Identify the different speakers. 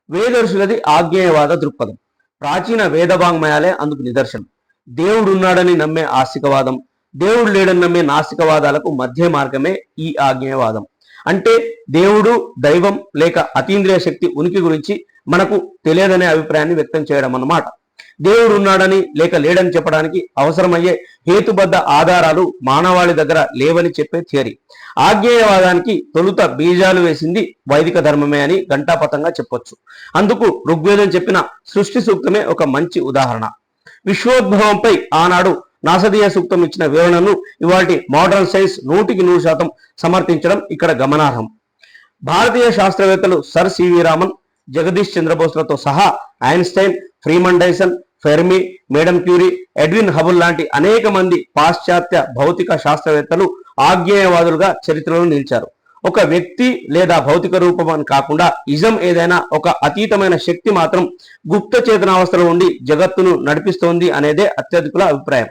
Speaker 1: వేదర్శులది ఆజ్ఞేయవాద దృక్పథం. ప్రాచీన వేదవాంగ్మయాలే అందుకు నిదర్శనం. దేవుడున్నాడని నమ్మే ఆస్తికవాదం, దేవుడు లేడని నమ్మే నాస్తికవాదాలకు మధ్య మార్గమే ఈ ఆజ్ఞేయవాదం. అంటే దేవుడు, దైవం లేక అతీంద్రియ శక్తి ఉనికి గురించి మనకు తెలియదనే అభిప్రాయాన్ని వ్యక్తం చేయడం అన్నమాట. దేవుడు ఉన్నాడని లేక లేడని చెప్పడానికి అవసరమయ్యే హేతుబద్ధ ఆధారాలు మానవాళి దగ్గర లేవని చెప్పే థియరీ. ఆజ్ఞేయవాదానికి తొలుత బీజాలు వేసింది వైదిక ధర్మమే అని ఘంటాపథంగా చెప్పొచ్చు. అందుకు ఋగ్వేదం చెప్పిన సృష్టి సూక్తమే ఒక మంచి ఉదాహరణ. విశ్వోద్భవంపై ఆనాడు నాసదీయ సూక్తం ఇచ్చిన వివరణను ఇవాటి మోడర్న్ సైన్స్ 100% సమర్థించడం ఇక్కడ గమనార్హం. భారతీయ శాస్త్రవేత్తలు సర్ సివి రామన్, జగదీష్ చంద్రబోస్లతో సహా Einstein, Freeman Dyson, Fermi, madam Curie, Edwin Hubble లాంటి అనేక మంది పాశ్చాత్య భౌతిక శాస్త్రవేత్తలు ఆజ్ఞేయవాదులుగా చరిత్రలో నిలిచారు. ఒక వ్యక్తి లేదా భౌతిక రూపం అని కాకుండా ఇజం ఏదైనా ఒక అతీతమైన శక్తి మాత్రం గుప్త చేతనావస్థలో ఉండి జగత్తును నడిపిస్తోంది అనేదే అత్యధికుల అభిప్రాయం.